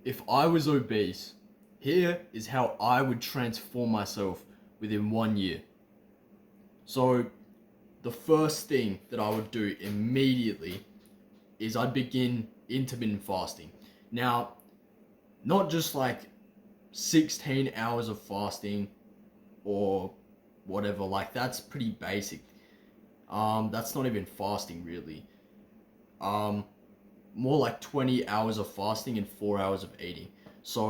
if I was obese, here is how I would transform myself within 1 year. So the first thing that I would do immediately is I'd begin intermittent fasting. Now, not just like 16 hours of fasting or whatever, like that's pretty basic. That's not even fasting really. Um, More like 20 hours of fasting and 4 hours of eating. So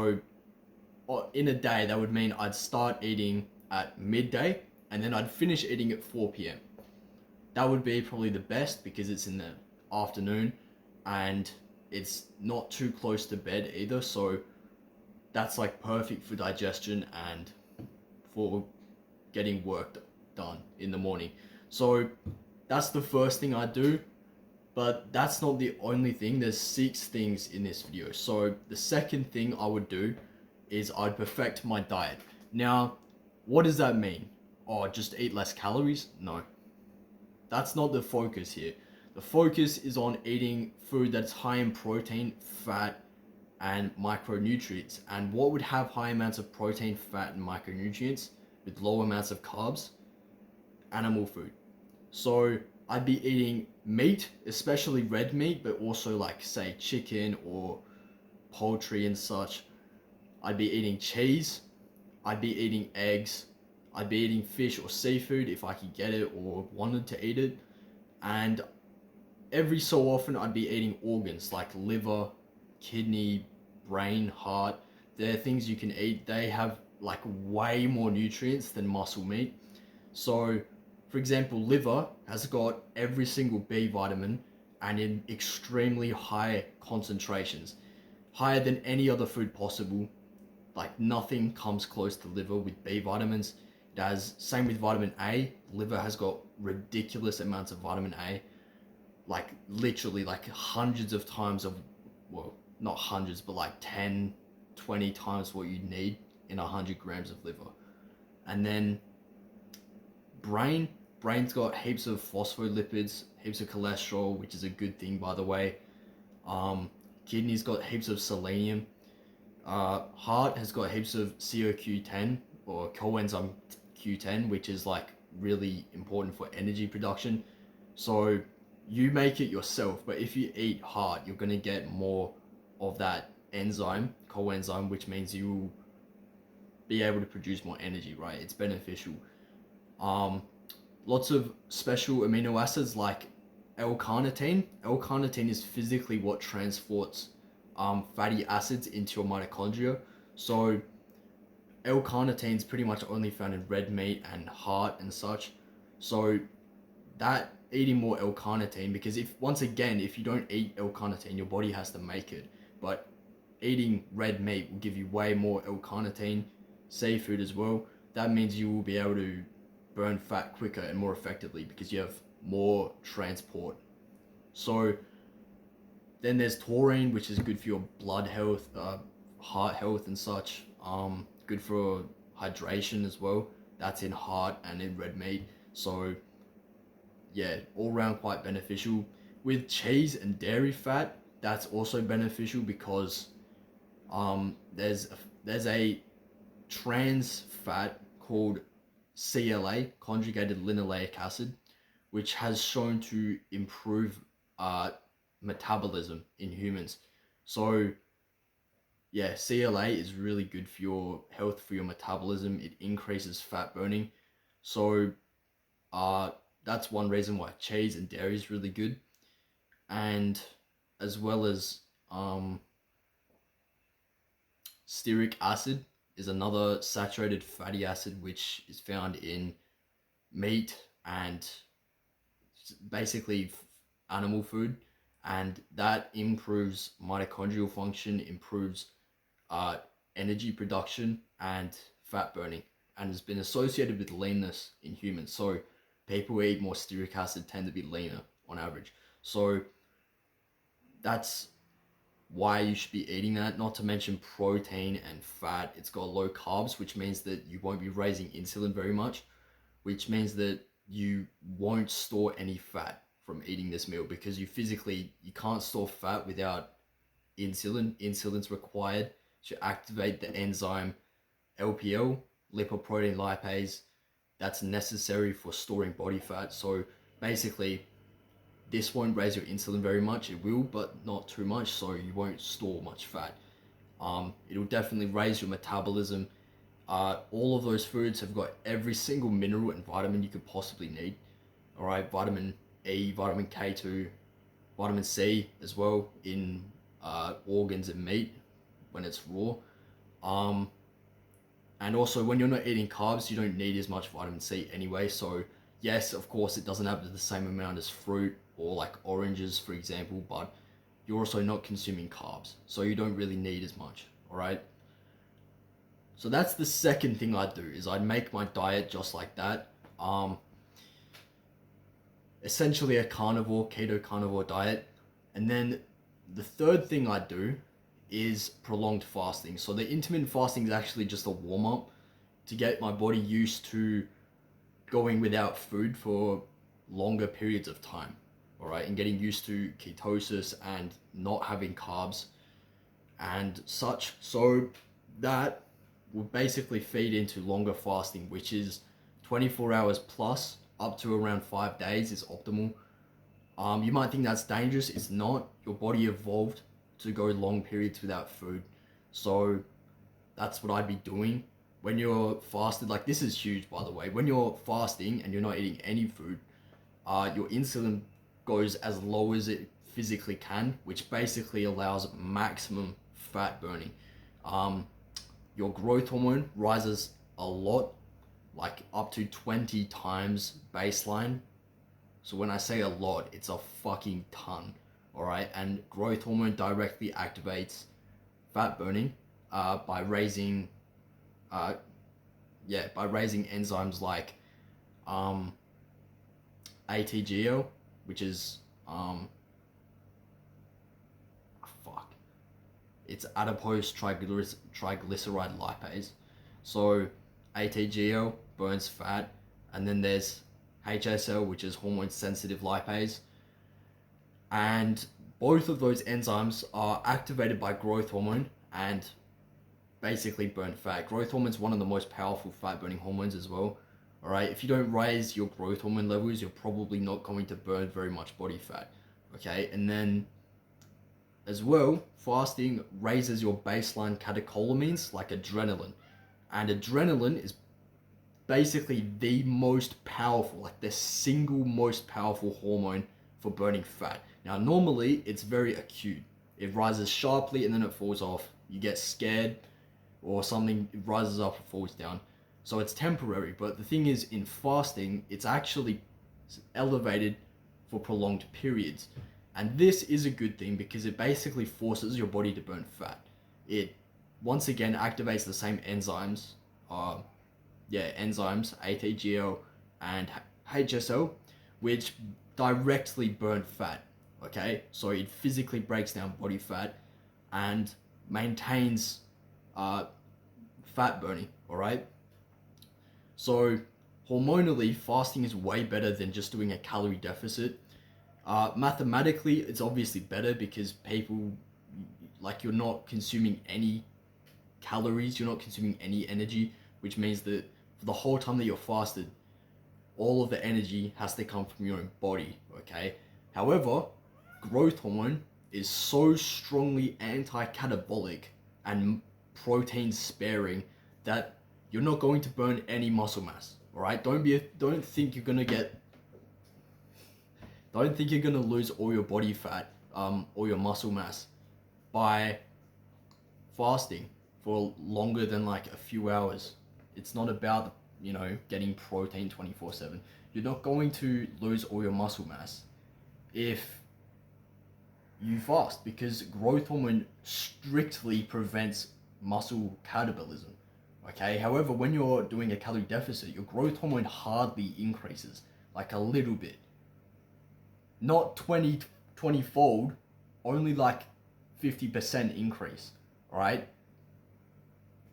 in a day, that would mean I'd start eating at midday and then I'd finish eating at 4 p.m. That would be probably the best because it's in the afternoon and it's not too close to bed either. So that's like perfect for digestion and for getting work done in the morning. So that's the first thing I do. But that's not the only thing. There's 6 things in this video. So the second thing I would do is I'd perfect my diet. Now, what does that mean? Oh, just eat less calories? No. That's not the focus here. The focus is on eating food that's high in protein, fat, and micronutrients. And what would have high amounts of protein, fat, and micronutrients with low amounts of carbs? Animal food. So I'd be eating meat, especially red meat, but also like say chicken or poultry and such. I'd be eating cheese. I'd be eating eggs. I'd be eating fish or seafood if I could get it or wanted to eat it. And every so often I'd be eating organs like liver, kidney, brain, heart. They're things you can eat. They have like way more nutrients than muscle meat. So for example, liver has got every single B vitamin and in extremely high concentrations, higher than any other food possible. Like nothing comes close to liver with B vitamins. It has, same with vitamin A. Liver has got ridiculous amounts of vitamin A, like literally like hundreds of times of, well, not hundreds, but like 10, 20 times what you need in 100 grams of liver. And then brain's got heaps of phospholipids, heaps of cholesterol, which is a good thing by the way. Kidney's got heaps of selenium. Heart has got heaps of CoQ10 or coenzyme Q10, which is like really important for energy production. So you make it yourself, but if you eat heart, you're gonna get more of that enzyme, coenzyme, which means you will be able to produce more energy, right? It's beneficial. Lots of special amino acids like L-carnitine. L-carnitine is physically what transports fatty acids into your mitochondria. So L-carnitine is pretty much only found in red meat and heart and such. So that eating more L-carnitine, because if once again, if you don't eat L-carnitine, your body has to make it. But eating red meat will give you way more L-carnitine, seafood as well. That means you will be able to burn fat quicker and more effectively because you have more transport. So then there's taurine, which is good for your blood health, heart health and such. Good for hydration as well. That's in heart and in red meat. So yeah, all round quite beneficial. With cheese and dairy fat, that's also beneficial because there's a trans fat called CLA, conjugated linoleic acid, which has shown to improve metabolism in humans. So yeah, CLA is really good for your health, for your metabolism. It increases fat burning. So that's one reason why cheese and dairy is really good. And as well as stearic acid is another saturated fatty acid which is found in meat and basically animal food, and that improves mitochondrial function, improves energy production and fat burning, and has been associated with leanness in humans. So people who eat more stearic acid tend to be leaner on average. So that's why you should be eating that. Not to mention protein and fat. It's got low carbs, which means that you won't be raising insulin very much, which means that you won't store any fat from eating this meal, because you can't store fat without insulin. Insulin's required to activate the enzyme LPL, lipoprotein lipase, that's necessary for storing body fat. So basically, this won't raise your insulin very much. It will, but not too much, so you won't store much fat. It'll definitely raise your metabolism. All of those foods have got every single mineral and vitamin you could possibly need. All right, vitamin E, vitamin K2, vitamin C as well in organs and meat when it's raw. And also when you're not eating carbs, you don't need as much vitamin C anyway. So yes, of course, it doesn't have the same amount as fruit or like oranges, for example, but you're also not consuming carbs, so you don't really need as much, all right? So that's the second thing I'd do, is I'd make my diet just like that. Essentially a carnivore, keto carnivore diet. And then the third thing I'd do is prolonged fasting. So the intermittent fasting is actually just a warm-up to get my body used to going without food for longer periods of time, all right, and getting used to ketosis and not having carbs and such. So that will basically feed into longer fasting, which is 24 hours plus up to around 5 days is optimal. You might think that's dangerous. It's not. Your body evolved to go long periods without food. So that's what I'd be doing. When you're fasted, like this is huge by the way, when you're fasting and you're not eating any food, your insulin goes as low as it physically can, which basically allows maximum fat burning. Your growth hormone rises a lot, like up to 20 times baseline. So when I say a lot, it's a fucking ton, all right? And growth hormone directly activates fat burning by raising enzymes like ATGO, which is it's adipose triglyceride lipase. So ATGO burns fat, and then there's HSL, which is hormone sensitive lipase. And both of those enzymes are activated by growth hormone and basically burn fat. Growth hormone is one of the most powerful fat burning hormones as well. All right, if you don't raise your growth hormone levels, you're probably not going to burn very much body fat. Okay, and then as well, fasting raises your baseline catecholamines like adrenaline. And adrenaline is basically the most powerful, like the single most powerful hormone for burning fat. Now, normally it's very acute. It rises sharply and then it falls off. You get scared or something, it rises up and falls down. So it's temporary, but the thing is, in fasting, it's actually elevated for prolonged periods. And this is a good thing because it basically forces your body to burn fat. It, once again, activates the same enzymes, ATGO and HSO, which directly burn fat, okay? So it physically breaks down body fat and maintains fat burning, all right? So hormonally, fasting is way better than just doing a calorie deficit. Mathematically, it's obviously better because people, like, you're not consuming any calories, you're not consuming any energy, which means that for the whole time that you're fasted, all of the energy has to come from your own body, okay? However, growth hormone is so strongly anti-catabolic and protein sparing that you're not going to burn any muscle mass, all right? Don't think you're gonna lose all your body fat or your muscle mass by fasting for longer than like a few hours. It's not about, getting protein 24/7. You're not going to lose all your muscle mass if you fast, because growth hormone strictly prevents muscle catabolism. Okay, however, when you're doing a calorie deficit, your growth hormone hardly increases, like a little bit. Not 20-fold, only like 50% increase, all right?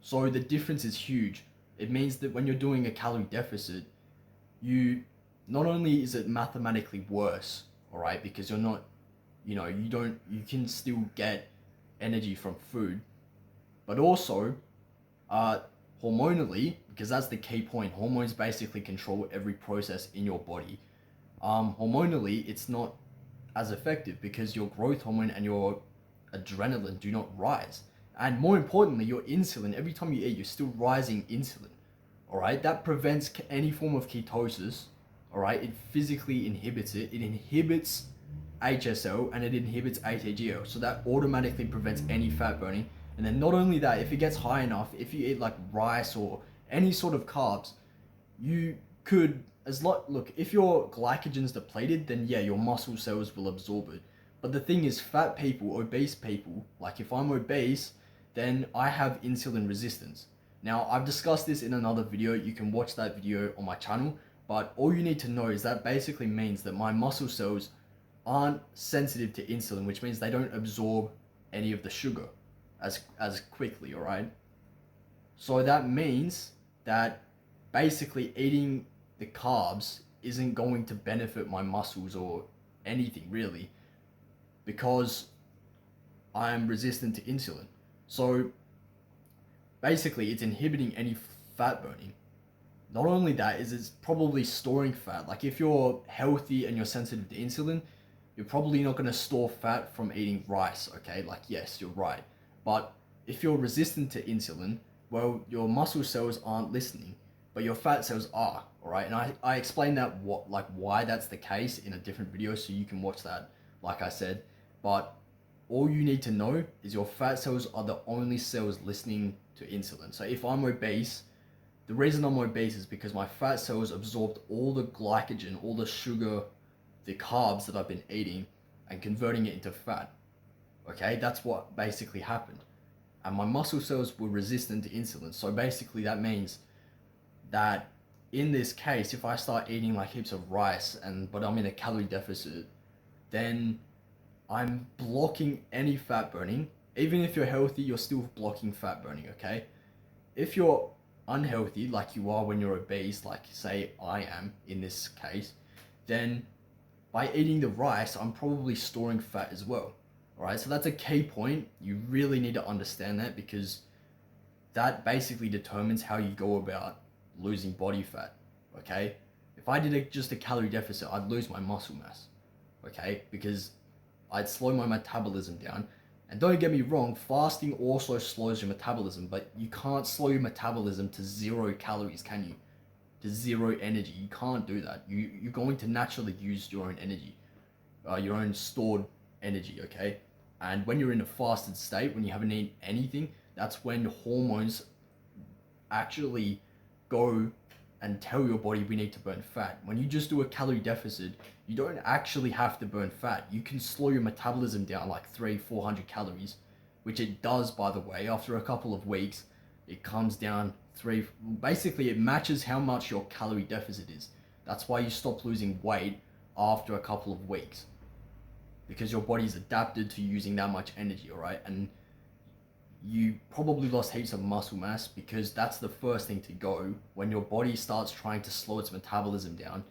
So the difference is huge. It means that when you're doing a calorie deficit, not only is it mathematically worse, all right, because you're not, you can still get energy from food, but also hormonally, because that's the key point. Hormones basically control every process in your body. Hormonally, it's not as effective because your growth hormone and your adrenaline do not rise. And more importantly, your insulin, every time you eat, you're still rising insulin. All right, that prevents any form of ketosis. All right, it physically inhibits it. It inhibits HSL and it inhibits ATGL. So that automatically prevents any fat burning. And then not only that, if it gets high enough, if you eat like rice or any sort of carbs, you could, look, if your glycogen's depleted, then yeah, your muscle cells will absorb it. But the thing is, fat people, obese people, like if I'm obese, then I have insulin resistance. Now, I've discussed this in another video. You can watch that video on my channel. But all you need to know is that basically means that my muscle cells aren't sensitive to insulin, which means they don't absorb any of the sugar as quickly, all right? So that means that basically eating the carbs isn't going to benefit my muscles or anything really, because I'm resistant to insulin. So basically it's inhibiting any fat burning. Not only that, is it's probably storing fat. Like if you're healthy and you're sensitive to insulin, you're probably not going to store fat from eating rice, okay? Like yes, you're right. But if you're resistant to insulin, well, your muscle cells aren't listening, but your fat cells are, all right? And I explained that why that's the case in a different video, so you can watch that, like I said. But all you need to know is your fat cells are the only cells listening to insulin. So if I'm obese, the reason I'm obese is because my fat cells absorbed all the glycogen, all the sugar, the carbs that I've been eating and converting it into fat. Okay, that's what basically happened. And my muscle cells were resistant to insulin. So basically that means that in this case, if I start eating like heaps of rice but I'm in a calorie deficit, then I'm blocking any fat burning. Even if you're healthy, you're still blocking fat burning, okay? If you're unhealthy, like you are when you're obese, like say I am in this case, then by eating the rice, I'm probably storing fat as well. All right, so that's a key point. You really need to understand that, because that basically determines how you go about losing body fat, okay? If I did just a calorie deficit, I'd lose my muscle mass, okay? Because I'd slow my metabolism down. And don't get me wrong, fasting also slows your metabolism, but you can't slow your metabolism to 0 calories, can you? To 0 energy. You can't do that. You're going to naturally use your own energy, your own stored energy, okay? And when you're in a fasted state, when you haven't eaten anything, that's when hormones actually go and tell your body we need to burn fat. When you just do a calorie deficit, you don't actually have to burn fat. You can slow your metabolism down like 300-400 calories, which it does, by the way. After a couple of weeks, it comes down basically it matches how much your calorie deficit is. That's why you stop losing weight after a couple of weeks, because your body's adapted to using that much energy, all right? And you probably lost heaps of muscle mass, because that's the first thing to go when your body starts trying to slow its metabolism down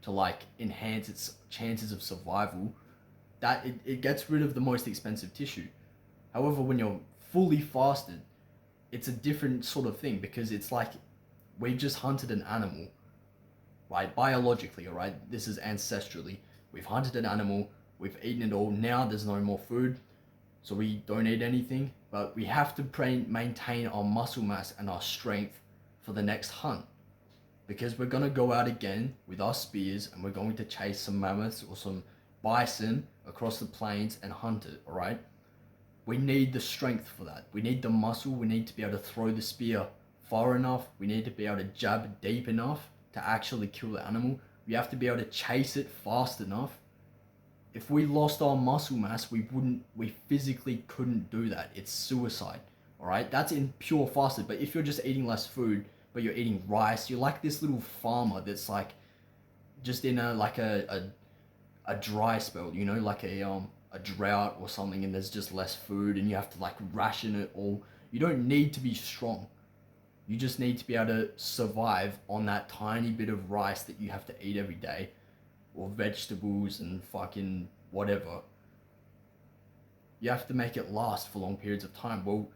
to like enhance its chances of survival. That it gets rid of the most expensive tissue. However, when you're fully fasted, it's a different sort of thing, because it's like we've just hunted an animal, right? Biologically, all right? This is ancestrally. We've hunted an animal, we've eaten it all. Now there's no more food, so we don't eat anything, but we have to maintain our muscle mass and our strength for the next hunt, because we're going to go out again with our spears and we're going to chase some mammoths or some bison across the plains and hunt it, all right? We need the strength for that. We need the muscle. We need to be able to throw the spear far enough. We need to be able to jab deep enough to actually kill the animal. We have to be able to chase it fast enough. If we lost our muscle mass, we physically couldn't do that. It's suicide, all right? That's in pure fasted. But if you're just eating less food, but you're eating rice, you're like this little farmer that's like just in a dry spell, you know, like a drought or something, and there's just less food and you have to like ration it all. You don't need to be strong. You just need to be able to survive on that tiny bit of rice that you have to eat every day, or vegetables and fucking whatever. you have to make it last for long periods of time. Well,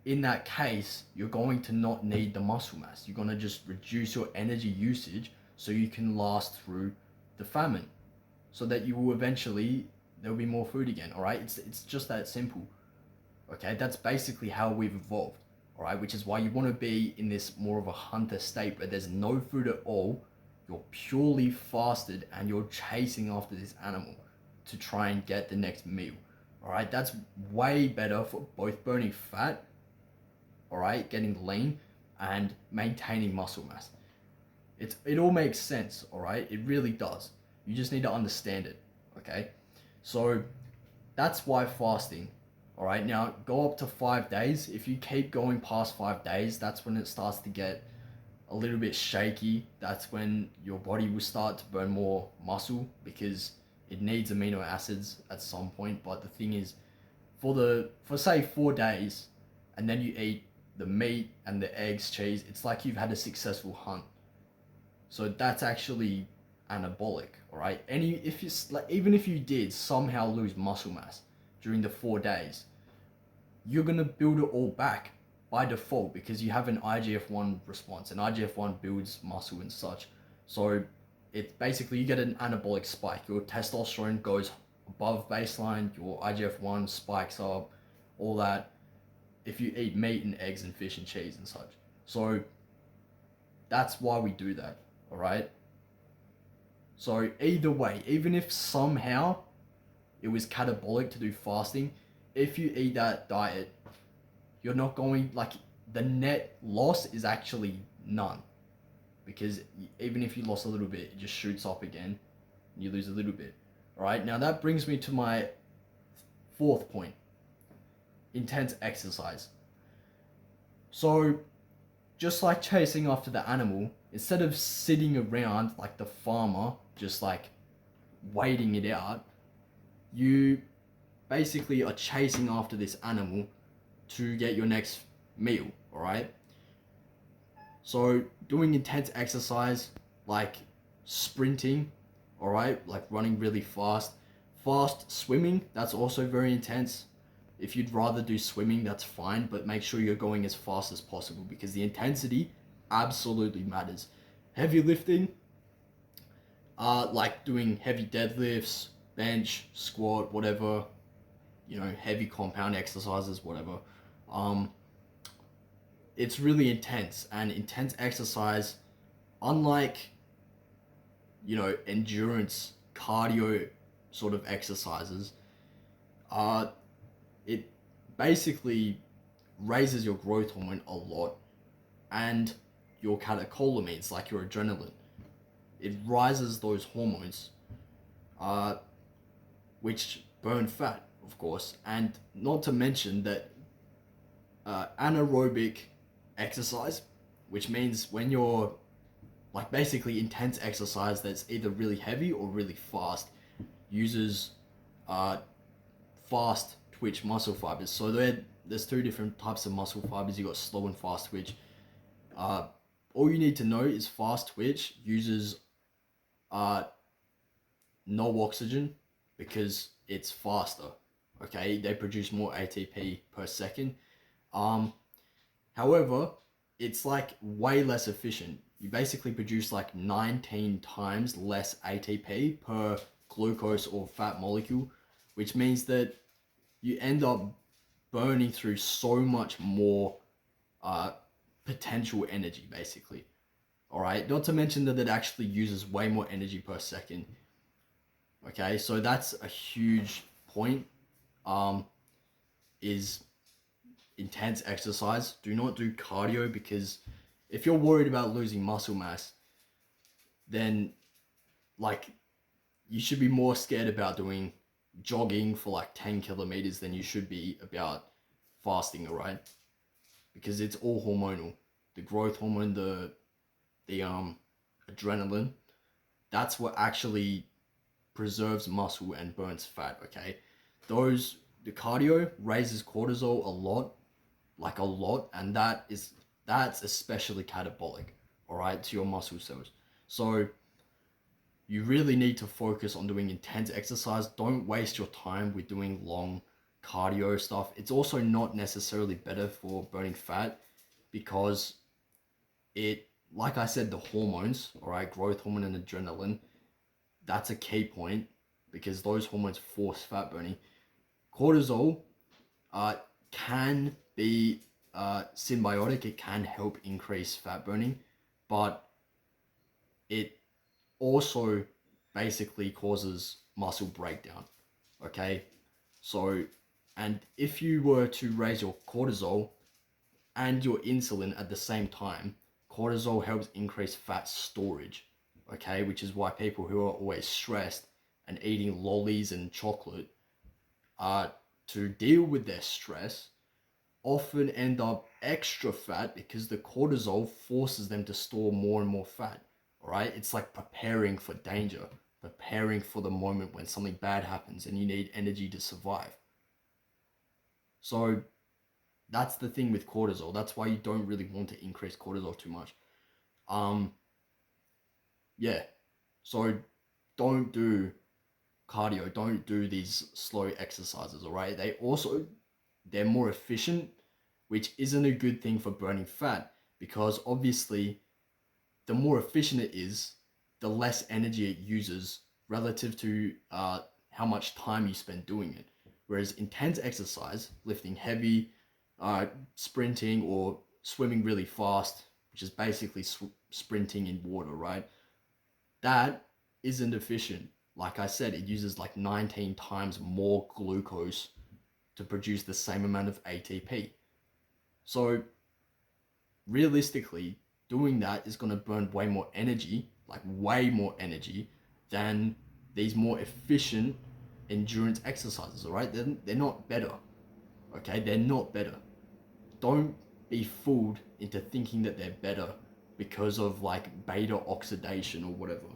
in that case, you're going to not need the muscle mass. You're going to just reduce your energy usage so you can last through the famine, so that you will eventually, there'll be more food again. All right, it's just that simple. Okay, that's basically how we've evolved. All right, which is why you want to be in this more of a hunter state where there's no food at all. You're purely fasted and you're chasing after this animal to try and get the next meal. All right, that's way better for both burning fat, all right, getting lean, and maintaining muscle mass. It all makes sense, all right? It really does. You just need to understand it, okay? So that's why fasting, all right? Now go up to 5 days. If you keep going past 5 days, that's when it starts to get a little bit shaky. That's when your body will start to burn more muscle because it needs amino acids at some point. But the thing is, for say 4 days, and then you eat the meat and the eggs, cheese, it's like you've had a successful hunt. So that's actually anabolic, all right? Even if you did somehow lose muscle mass during the 4 days, you're gonna build it all back by default because you have an IGF-1 response, and IGF-1 builds muscle and such. So it's basically, you get an anabolic spike. Your testosterone goes above baseline, your IGF-1 spikes up, all that, if you eat meat and eggs and fish and cheese and such. So that's why we do that, all right? So either way, even if somehow it was catabolic to do fasting, if you eat that diet, you're not going, like, the net loss is actually none, because even if you lost a little bit, it just shoots up again and you lose a little bit. All right, now that brings me to my fourth point: intense exercise. So just like chasing after the animal, instead of sitting around like the farmer, just like waiting it out, you basically are chasing after this animal to get your next meal, all right? So doing intense exercise like sprinting, all right, like running really fast, fast swimming, that's also very intense. If you'd rather do swimming, that's fine, but make sure you're going as fast as possible because the intensity absolutely matters. Heavy lifting, like doing heavy deadlifts, bench, squat, whatever, heavy compound exercises, whatever. It's really intense, and intense exercise, unlike, endurance, cardio sort of exercises, it basically raises your growth hormone a lot and your catecholamines, like your adrenaline. It rises those hormones, which burn fat, of course, and not to mention that anaerobic exercise, which means when you're like basically intense exercise that's either really heavy or really fast, uses fast twitch muscle fibers. So there's two different types of muscle fibers. You got slow and fast twitch. All you need to know is fast twitch uses no oxygen because it's faster. Okay, they produce more ATP per second. However, it's like way less efficient. You basically produce like 19 times less ATP per glucose or fat molecule, which means that you end up burning through so much more potential energy, basically. All right, not to mention that it actually uses way more energy per second. Okay, so that's a huge point. Is intense exercise. Do not do cardio, because if you're worried about losing muscle mass, then like you should be more scared about doing jogging for like 10 kilometers than you should be about fasting, all right? Because it's all hormonal. The growth hormone, the adrenaline, that's what actually preserves muscle and burns fat, okay? The cardio raises cortisol a lot, and that's especially catabolic, all right, to your muscle cells. So you really need to focus on doing intense exercise. Don't waste your time with doing long cardio stuff. It's also not necessarily better for burning fat because it, like I said, the hormones, all right, growth hormone and adrenaline, that's a key point because those hormones force fat burning. Cortisol can be symbiotic. It can help increase fat burning, but it also basically causes muscle breakdown. Okay, so, and if you were to raise your cortisol and your insulin at the same time, cortisol helps increase fat storage. Okay, which is why people who are always stressed and eating lollies and chocolate to deal with their stress often end up extra fat because the cortisol forces them to store more and more fat. All right, it's like preparing for danger, preparing for the moment when something bad happens and you need energy to survive. So that's the thing with cortisol. That's why you don't really want to increase cortisol too much. Yeah, so don't do cardio, don't do these slow exercises. All right, they're more efficient, which isn't a good thing for burning fat because obviously the more efficient it is, the less energy it uses relative to how much time you spend doing it. Whereas intense exercise, lifting heavy, sprinting or swimming really fast, which is basically sprinting in water, right? That isn't efficient. Like I said, it uses like 19 times more glucose to produce the same amount of ATP. So realistically, doing that is going to burn way more energy, like way more energy than these more efficient endurance exercises, all right? They're not better, okay? They're not better. Don't be fooled into thinking that they're better because of like beta oxidation or whatever.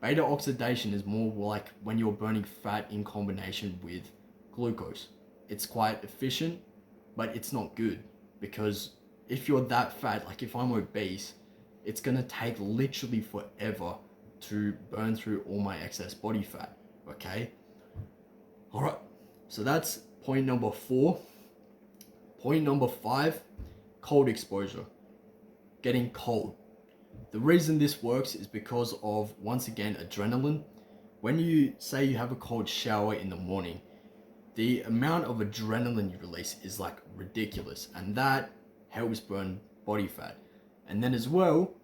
Beta oxidation is more like when you're burning fat in combination with glucose. It's quite efficient, but it's not good because if you're that fat, like if I'm obese, it's gonna take literally forever to burn through all my excess body fat, okay? All right, so that's point number 4. Point number 5, cold exposure, getting cold. The reason this works is because of, once again, adrenaline. When you say you have a cold shower in the morning, the amount of adrenaline you release is like ridiculous, and that helps burn body fat. And then as well,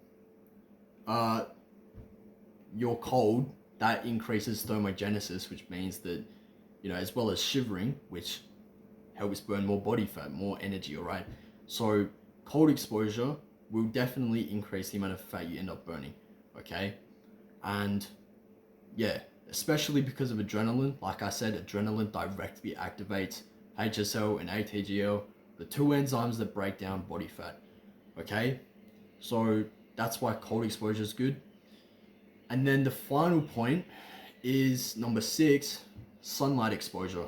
you're cold, that increases thermogenesis, which means that, you know, as well as shivering, which helps burn more body fat, more energy, all right? So cold exposure will definitely increase the amount of fat you end up burning, okay? And yeah, especially because of adrenaline. Like I said, adrenaline directly activates HSL and ATGL, the two enzymes that break down body fat, okay? So that's why cold exposure is good. And then the final point is number 6, sunlight exposure.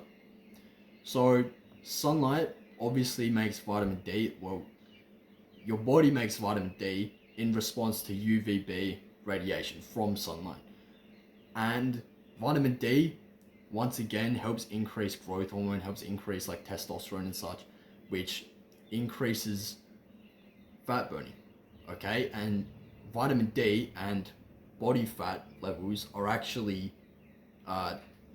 So sunlight obviously makes vitamin D. Well, your body makes vitamin D in response to UVB radiation from sunlight. And vitamin D, once again, helps increase growth hormone, helps increase like testosterone and such, which increases fat burning, okay? And vitamin D and body fat levels are actually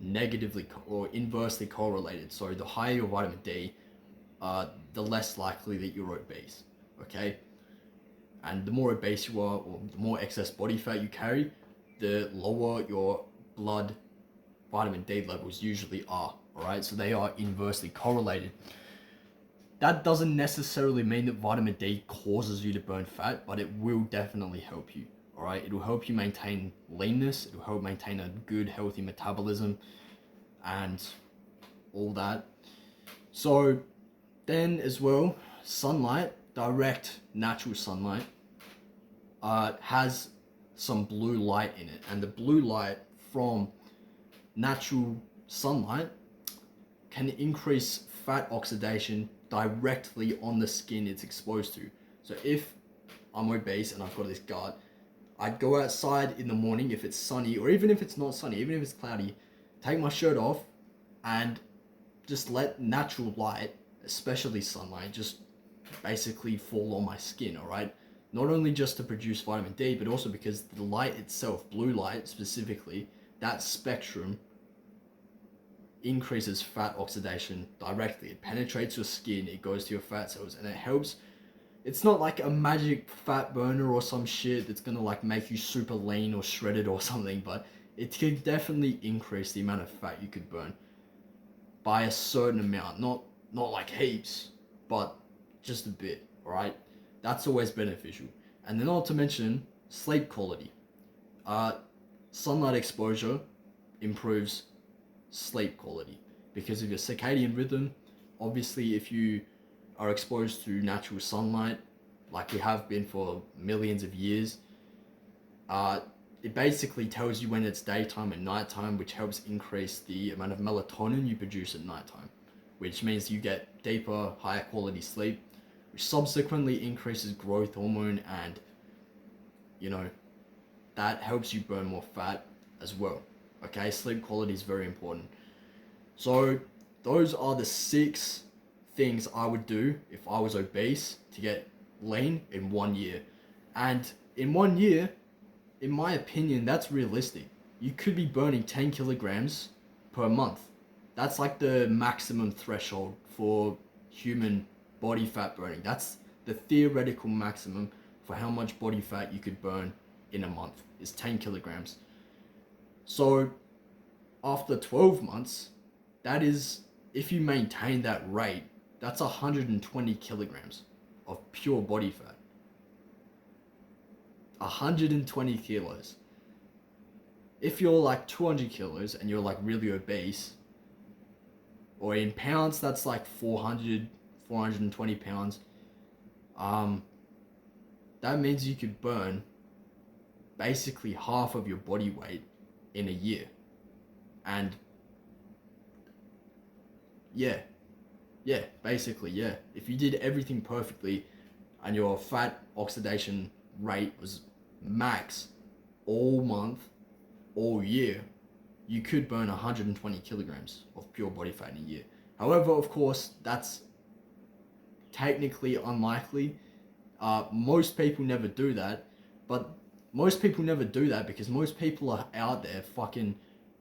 negatively or inversely correlated. So the higher your vitamin D, the less likely that you're obese, okay? And the more obese you are, or the more excess body fat you carry, the lower your blood vitamin D levels usually are, all right? So they are inversely correlated. That doesn't necessarily mean that vitamin D causes you to burn fat, but it will definitely help you, all right? It will help you maintain leanness, it will help maintain a good, healthy metabolism and all that. So then as well, sunlight, direct natural sunlight, has some blue light in it, and the blue light from natural sunlight can increase fat oxidation directly on the skin it's exposed to. So if I'm obese and I've got this gut, I'd go outside in the morning if it's sunny, or even if it's not sunny, even if it's cloudy, take my shirt off and just let natural light, especially sunlight, just basically fall on my skin, all right? Not only just to produce vitamin D, but also because the light itself, blue light specifically, that spectrum increases fat oxidation directly. It penetrates your skin, it goes to your fat cells, and it helps. It's not like a magic fat burner or some shit that's gonna like make you super lean or shredded or something, but it could definitely increase the amount of fat you could burn by a certain amount. Not like heaps, but just a bit, alright? That's always beneficial. And then not to mention sleep quality. Sunlight exposure improves sleep quality because of your circadian rhythm. Obviously, if you are exposed to natural sunlight, like we have been for millions of years, it basically tells you when it's daytime and nighttime, which helps increase the amount of melatonin you produce at nighttime, which means you get deeper, higher quality sleep, which subsequently increases growth hormone, and you know, that helps you burn more fat as well. Okay, sleep quality is very important. So those are the 6 things I would do if I was obese to get lean in 1 year. And in 1 year, in my opinion, that's realistic. You could be burning 10 kilograms per month. That's like the maximum threshold for human body fat burning. That's the theoretical maximum for how much body fat you could burn in a month, is 10 kilograms. So after 12 months, that is, if you maintain that rate, that's 120 kilograms of pure body fat. 120 kilos. If you're like 200 kilos and you're like really obese, or in pounds, that's like 420 pounds. That means you could burn basically half of your body weight in a year. And yeah, basically, yeah. If you did everything perfectly and your fat oxidation rate was max all month, all year, you could burn 120 kilograms of pure body fat in a year. However, of course, that's technically unlikely. Most people never do that, but most people never do that because most people are out there fucking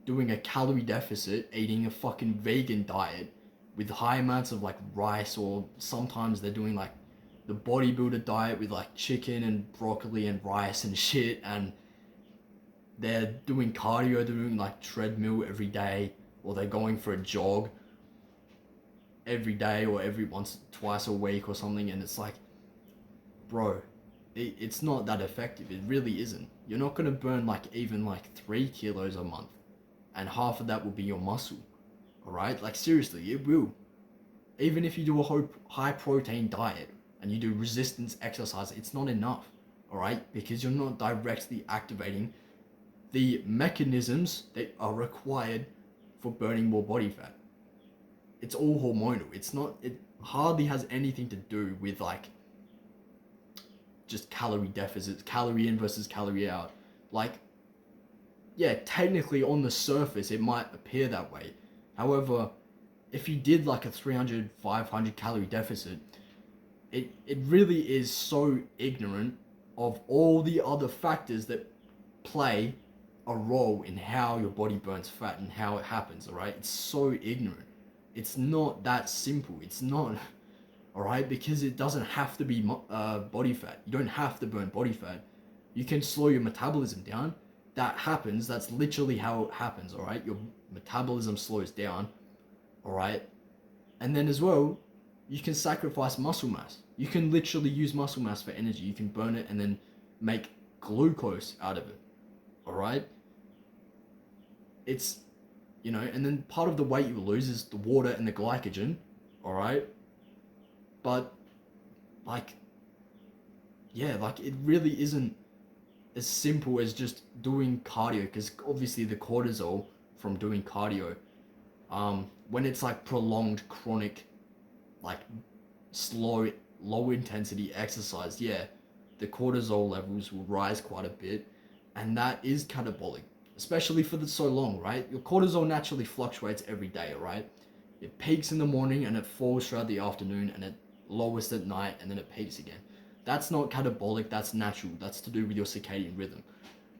doing a calorie deficit, eating a fucking vegan diet with high amounts of like rice, or sometimes they're doing like the bodybuilder diet with like chicken and broccoli and rice and shit, and they're doing cardio, they're doing like treadmill every day, or they're going for a jog every day or twice a week or something, and it's like, bro, it's not that effective. It really isn't. You're not gonna burn like even like 3 kilos a month, and half of that will be your muscle. Alright? Like seriously, it will. Even if you do a high protein diet and you do resistance exercise, it's not enough. Alright? Because you're not directly activating the mechanisms that are required for burning more body fat. It's all hormonal. It hardly has anything to do with like just calorie deficits, calorie in versus calorie out. Like, yeah, technically on the surface it might appear that way. However, if you did like a 300, 500 calorie deficit, it really is so ignorant of all the other factors that play a role in how your body burns fat and how it happens, alright? It's so ignorant. It's not that simple. It's not, alright? Because it doesn't have to be body fat. You don't have to burn body fat. You can slow your metabolism down. That happens. That's literally how it happens, alright? Your metabolism slows down, alright? And then as well, you can sacrifice muscle mass. You can literally use muscle mass for energy. You can burn it and then make glucose out of it, alright? It's, and then part of the weight you lose is the water and the glycogen, alright? But, like, yeah, like, it really isn't as simple as just doing cardio, because obviously the cortisol from doing cardio, when it's like prolonged, chronic, like slow, low intensity exercise, yeah, the cortisol levels will rise quite a bit, and that is catabolic, especially for so long, right? Your cortisol naturally fluctuates every day, right? It peaks in the morning and it falls throughout the afternoon and it lowest at night and then it peaks again. That's not catabolic, that's natural. That's to do with your circadian rhythm.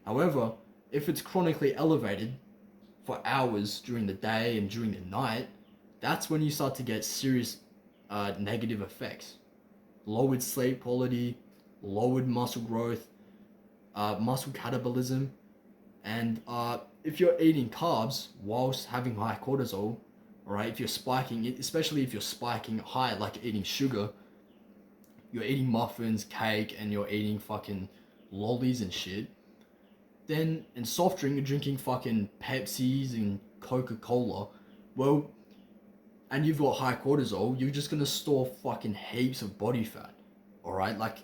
However, if it's chronically elevated for hours during the day and during the night, that's when you start to get serious negative effects. Lowered sleep quality, lowered muscle growth, muscle catabolism, and if you're eating carbs whilst having high cortisol, alright, if you're spiking it, especially if you're spiking high, like eating sugar, you're eating muffins, cake, and you're eating fucking lollies and shit, then in soft drink, you're drinking fucking Pepsis and Coca-Cola, well, and you've got high cortisol, you're just gonna store fucking heaps of body fat, alright? Like,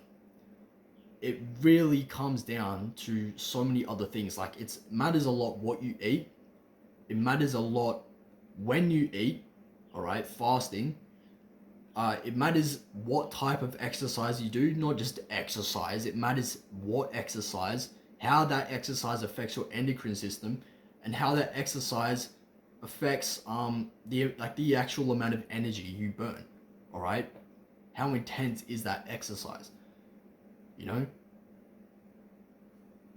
it really comes down to so many other things. Like, it matters a lot what you eat. It matters a lot when you eat, alright, fasting. It matters what type of exercise you do, not just exercise. It matters what exercise, how that exercise affects your endocrine system, and how that exercise affects the actual amount of energy you burn. Alright? How intense is that exercise? You know?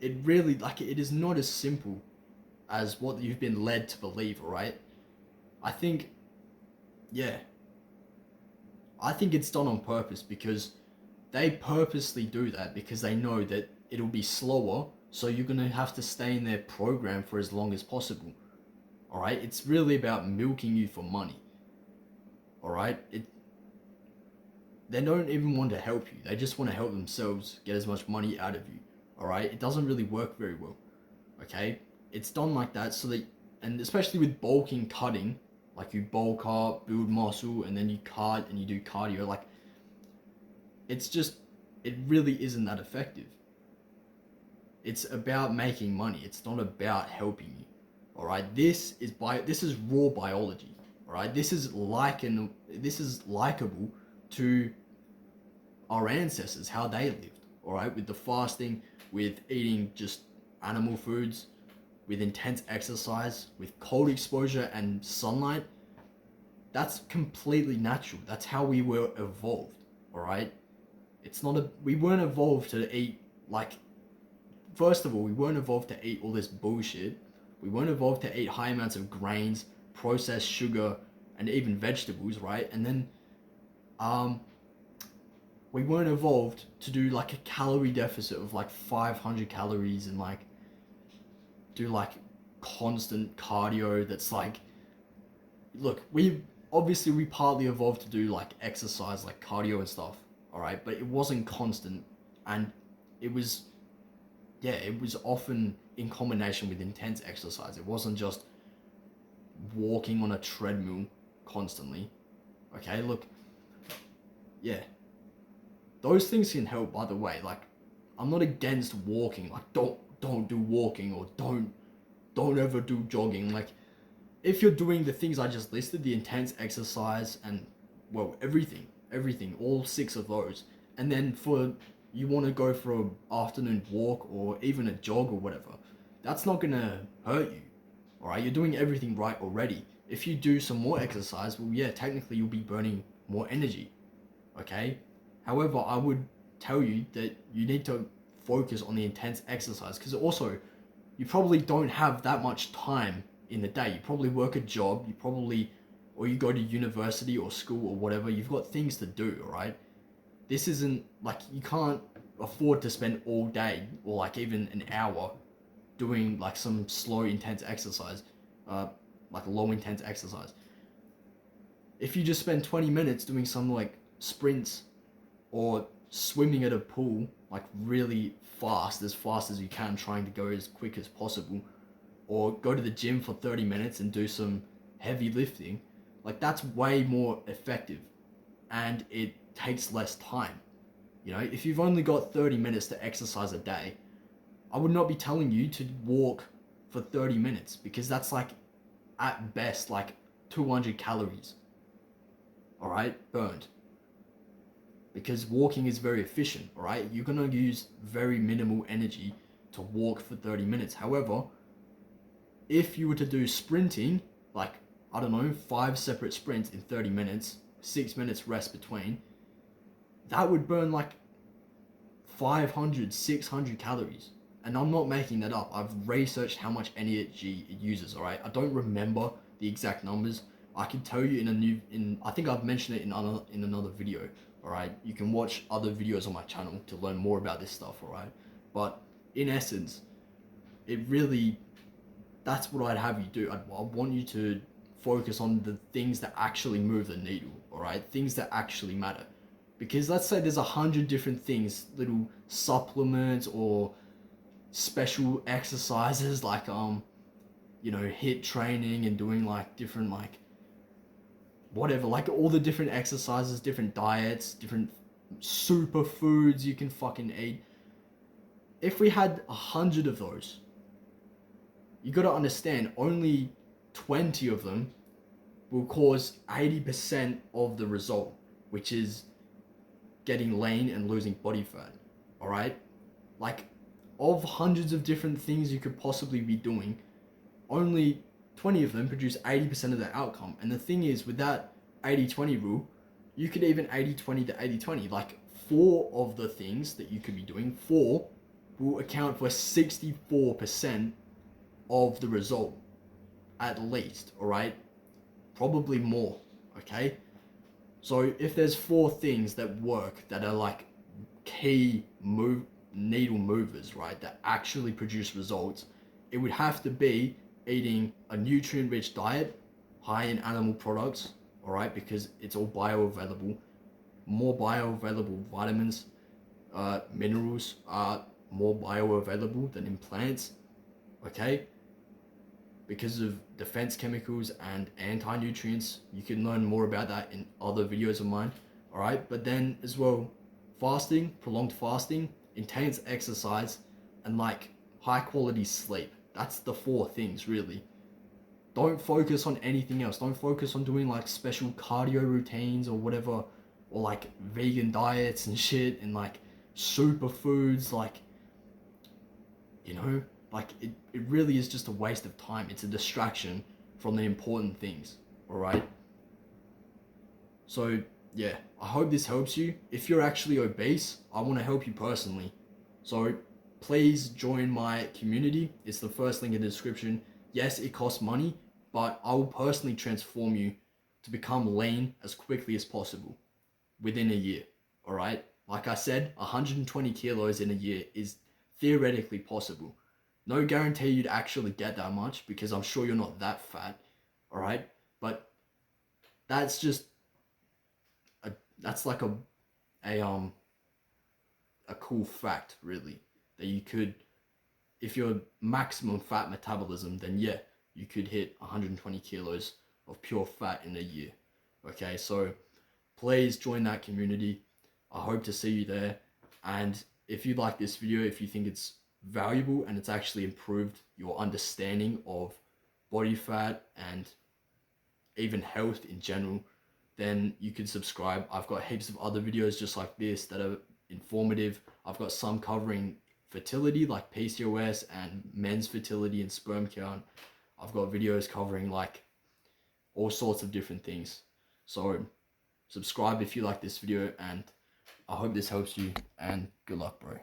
It really, it is not as simple as what you've been led to believe, alright? I think it's done on purpose, because they purposely do that because they know that it'll be slower, so you're gonna have to stay in their program for as long as possible. Alright? It's really about milking you for money. Alright? They don't even want to help you. They just want to help themselves get as much money out of you. Alright? It doesn't really work very well. Okay? It's done like that so that, and especially with bulking, cutting, like you bulk up, build muscle, and then you cut and you do cardio, like, it really isn't that effective. It's about making money. It's not about helping you. Alright? This is raw biology. Alright? This is likable to our ancestors, how they lived. Alright? With the fasting, with eating just animal foods, with intense exercise, with cold exposure and sunlight. That's completely natural. That's how we were evolved. Alright? We weren't evolved to eat, first of all, we weren't evolved to eat all this bullshit. We weren't evolved to eat high amounts of grains, processed sugar, and even vegetables, right? And then, we weren't evolved to do a calorie deficit of 500 calories and do constant cardio that's look, we partly evolved to do exercise, cardio and stuff, alright? But it wasn't constant, and it was often in combination with intense exercise. It wasn't just walking on a treadmill constantly. Okay, look, those things can help, by the way. I'm not against walking. Don't do walking, or don't ever do jogging. If you're doing the things I just listed, the intense exercise and, well, everything, all 6 of those, and then you want to go for an afternoon walk or even a jog or whatever, that's not gonna hurt you. Alright, you're doing everything right already. If you do some more exercise, well, yeah, technically you'll be burning more energy. Okay? However, I would tell you that you need to focus on the intense exercise, because also, you probably don't have that much time in the day. You probably work a job, or you go to university or school or whatever. You've got things to do, alright? This isn't, you can't afford to spend all day, or even an hour, doing some slow intense exercise, low intense exercise. If you just spend 20 minutes doing some sprints, or swimming at a pool really fast as you can, trying to go as quick as possible, or go to the gym for 30 minutes and do some heavy lifting, that's way more effective, and it takes less time. You know, if you've only got 30 minutes to exercise a day, I would not be telling you to walk for 30 minutes, because that's at best 200 calories, alright, burned. Because walking is very efficient, alright? You're gonna use very minimal energy to walk for 30 minutes. However, if you were to do sprinting, I don't know, 5 separate sprints in 30 minutes, 6 minutes rest between, that would burn like 500, 600 calories. And I'm not making that up. I've researched how much energy it uses, all right? I don't remember the exact numbers. I can tell you I think I've mentioned it in another video, all right? You can watch other videos on my channel to learn more about this stuff, all right? But in essence, that's what I'd have you do. I want you to focus on the things that actually move the needle, all right? Things that actually matter. Because let's say there's 100 different things, little supplements or special exercises like HIIT training and doing like different like whatever, like all the different exercises, different diets, different superfoods you can fucking eat. If we had 100 of those, you got to understand only 20 of them will cause 80% of the result, which is getting lean and losing body fat. All right, like of hundreds of different things you could possibly be doing, only 20 of them produce 80% of the outcome. And the thing is, with that 80-20 rule, you could even 80-20 to 80-20. Like 4 of the things that you could be doing, 4 will account for 64% of the result, at least, all right? Probably more, okay? So if there's 4 things that work, that are like key needle movers, right, that actually produce results, it would have to be eating a nutrient-rich diet, high in animal products, all right, because it's all bioavailable. More bioavailable vitamins, minerals are more bioavailable than in plants, okay? Because of defense chemicals and anti-nutrients. You can learn more about that in other videos of mine, all right? But then as well, fasting, prolonged fasting, intense exercise, and like high quality sleep. That's the 4 things really. Don't focus on anything else. Don't focus on doing like special cardio routines or whatever, or like vegan diets and shit and like superfoods, like, like it really is just a waste of time. It's a distraction from the important things, all right? So yeah, I hope this helps you. If you're actually obese, I want to help you personally. So please join my community. It's the first link in the description. Yes, it costs money, but I will personally transform you to become lean as quickly as possible within a year, all right? Like I said, 120 kilos in a year is theoretically possible. No guarantee you'd actually get that much, because I'm sure you're not that fat, all right? But that's just that's like a cool fact, really, that you could, if you're maximum fat metabolism, then yeah, you could hit 120 kilos of pure fat in a year. Okay, so please join that community. I hope to see you there. And if you like this video, if you think it's valuable and it's actually improved your understanding of body fat and even health in general, then you can subscribe. I've got heaps of other videos just like this that are informative. I've got some covering fertility, like PCOS, and men's fertility and sperm count. I've got videos covering like all sorts of different things. So subscribe if you like this video, and I hope this helps you, and good luck, bro.